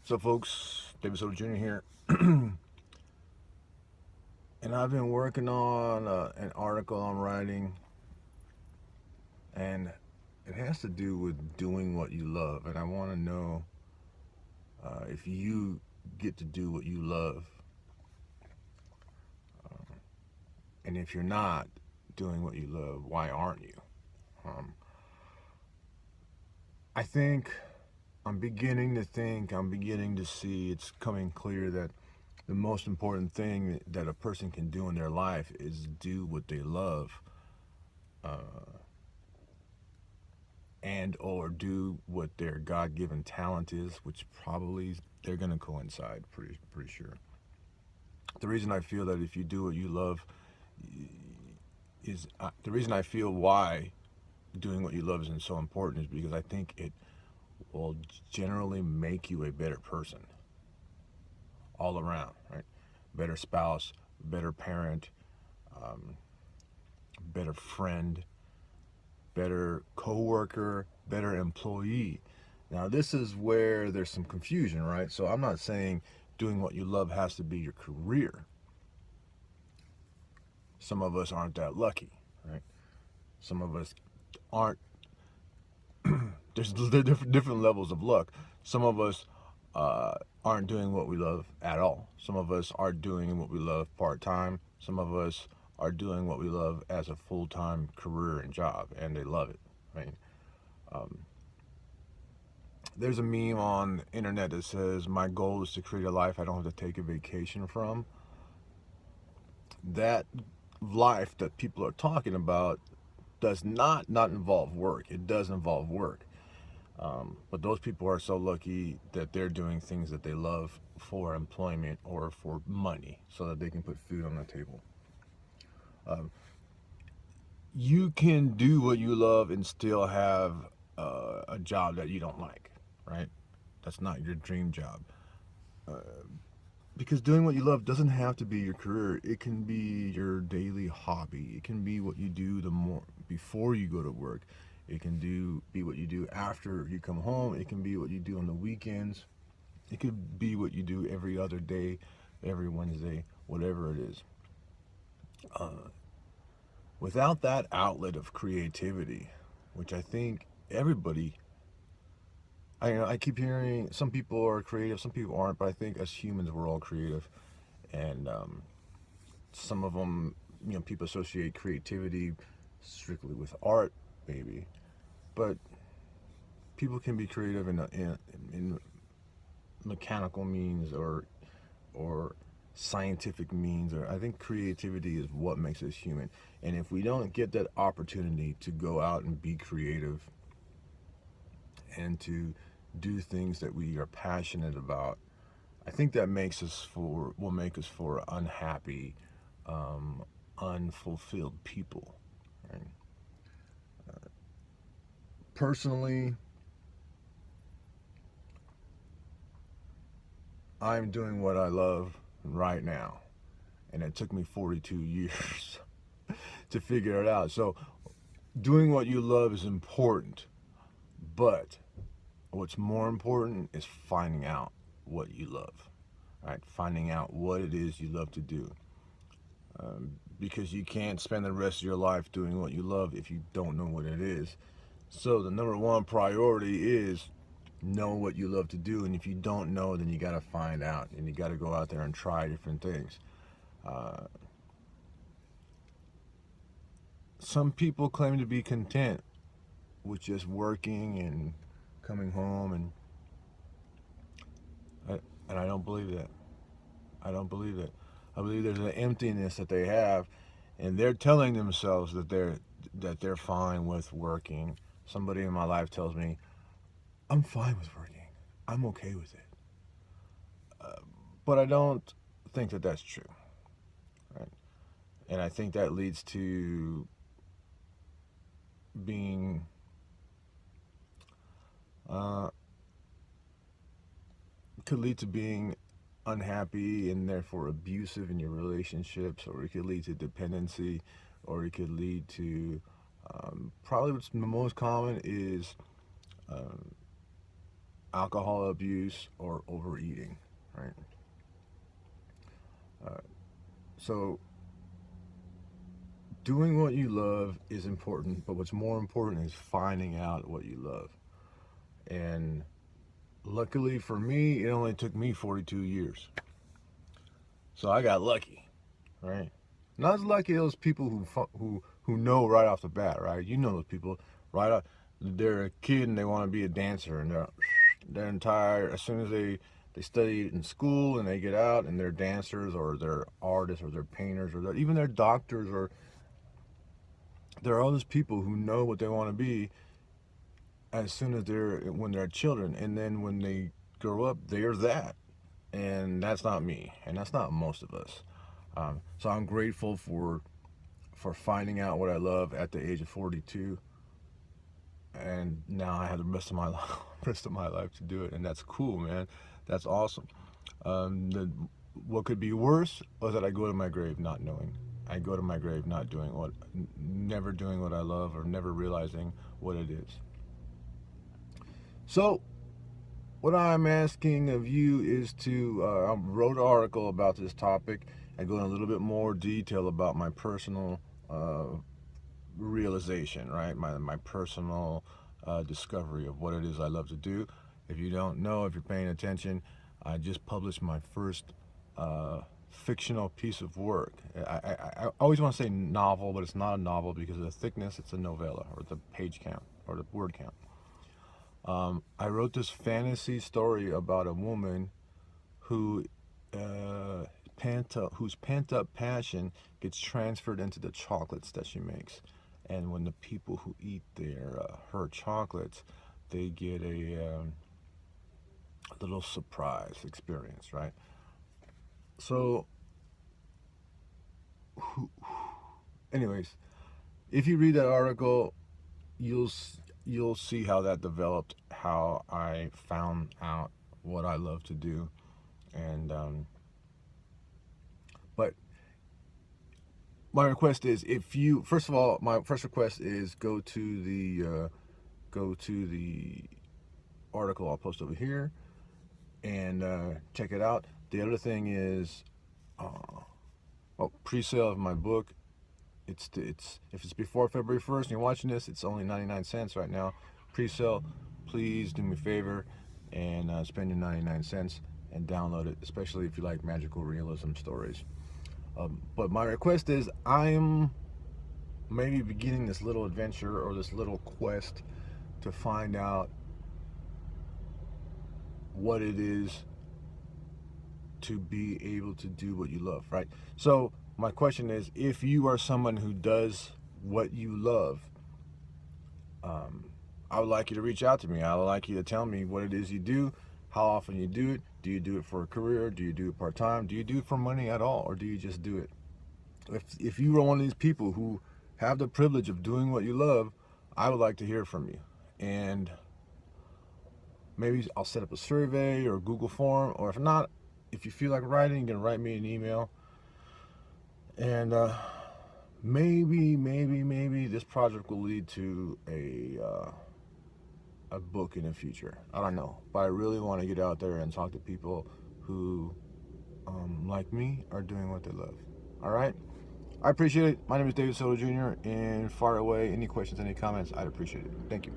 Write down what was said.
So, folks, David Soto Jr. here, and I've been working on an article I'm writing, and it has to do with doing what you love. And I want to know if you get to do what you love, and if you're not doing what you love, why aren't you? Um, I think I'm beginning to see it's coming clear that the most important thing that a person can do in their life is do what they love. And or do what their God-given talent is, which probably they're going to coincide. Pretty sure. The reason I feel that if you do what you love is the reason I feel why doing what you love isn't so important is because I think it will generally make you a better person all around, right? Better spouse, better parent, um, better friend, better coworker, better employee. Now, this is where there's some confusion, right? So, I'm not saying doing what you love has to be your career. Some of us aren't that lucky, right? Some of us aren't. There's different levels of luck. Some of us aren't doing what we love at all. Some of us are doing what we love part time. Some of us are doing what we love as a full time career and job, and they love it, right? Um, there's a meme on the internet that says my goal is to create a life I don't have to take a vacation from. That life that people are talking about does not involve work. It does involve work, but those people are so lucky that they're doing things that they love for employment or for money so that they can put food on the table. um, you can do what you love and still have a job that you don't like, right? That's not your dream job. uh, because doing what you love doesn't have to be your career. It can be your daily hobby. It can be what you do the more before you go to work. It can be what you do after you come home. It can be what you do on the weekends. It could be what you do every other day, every Wednesday, whatever it is. uh, Without that outlet of creativity, which I think everybody, I keep hearing some people are creative, some people aren't, but I think as humans we're all creative. And some of them, people associate creativity strictly with art, maybe, but people can be creative in mechanical means or scientific means. Or I think creativity is what makes us human. And if we don't get that opportunity to go out and be creative and to do things that we are passionate about, I think that makes us for will make us for unhappy, um, unfulfilled people. Right? Personally, I'm doing what I love right now, and it took me 42 years to figure it out. So, doing what you love is important, but what's more important is finding out what you love, right? Finding out what it is you love to do. Because you can't spend the rest of your life doing what you love if you don't know what it is. So, the number one priority is know what you love to do. And if you don't know, then you got to find out and you got to go out there and try different things. Uh, some people claim to be content with just working and coming home, and I don't believe that. I don't believe that. I believe there's an emptiness that they have, and they're telling themselves that they're fine with working. Somebody in my life tells me I'm fine with working. I'm okay with it. But I don't think that that's true, right? And I think that leads to being uh, could lead to being unhappy and therefore abusive in your relationships, or it could lead to dependency, or it could lead to probably what's the most common is alcohol abuse, or overeating, right? So doing what you love is important, but what's more important is finding out what you love. And luckily for me, it only took me 42 years. So I got lucky, right? Not as lucky as those people who know right off the bat, right? You know those people right off. They're a kid and they want to be a dancer, and their entire, as soon as they study in school and they get out and they're dancers or they're artists or they're painters or even they're doctors, or there are all those people who know what they want to be as soon as when they're children, and then when they grow up, they're that. And that's not me, and that's not most of us. So I'm grateful for finding out what I love at the age of 42, and now I have the rest of my life to do it, and that's cool, man. That's awesome. What could be worse was that I go to my grave not knowing. I go to my grave not doing never doing what I love, or never realizing what it is. So what I'm asking of you is to, I wrote an article about this topic. I go in a little bit more detail about my personal realization, right? My personal discovery of what it is I love to do. If you don't know, if you're paying attention, I just published my first fictional piece of work. I always want to say novel, but it's not a novel because of the thickness. It's a novella, or the page count, or the word count. I wrote this fantasy story about a woman whose pent up passion gets transferred into the chocolates that she makes, and when the people who eat her chocolates, they get a little surprise experience, right? So, anyways, if you read that article, you'll see how that developed, how I found out what I love to do, and but my request is, if you, first of all, my first request is go to the article I'll post over here and check it out. The other thing is, pre-sale of my book. It's if it's before February 1st and you're watching this, it's only 99 cents right now. Pre-sale. Please do me a favor and spend your 99 cents and download it, especially if you like magical realism stories. But my request is, I'm maybe beginning this little adventure, or this little quest, to find out what it is to be able to do what you love, right? So my question is, if you are someone who does what you love, I would like you to reach out to me. I would like you to tell me what it is you do, how often you do it. Do you do it for a career? Do you do it part-time? Do you do it for money at all? Or do you just do it? If you are one of these people who have the privilege of doing what you love, I would like to hear from you. And maybe I'll set up a survey or a Google form, or if not, if you feel like writing, you can write me an email. And maybe this project will lead to a book in the future. I don't know, but I really want to get out there and talk to people who, like me, are doing what they love. All right, I appreciate it. My name is David Soto Jr. and far away. Any questions, any comments, I'd appreciate it. Thank you.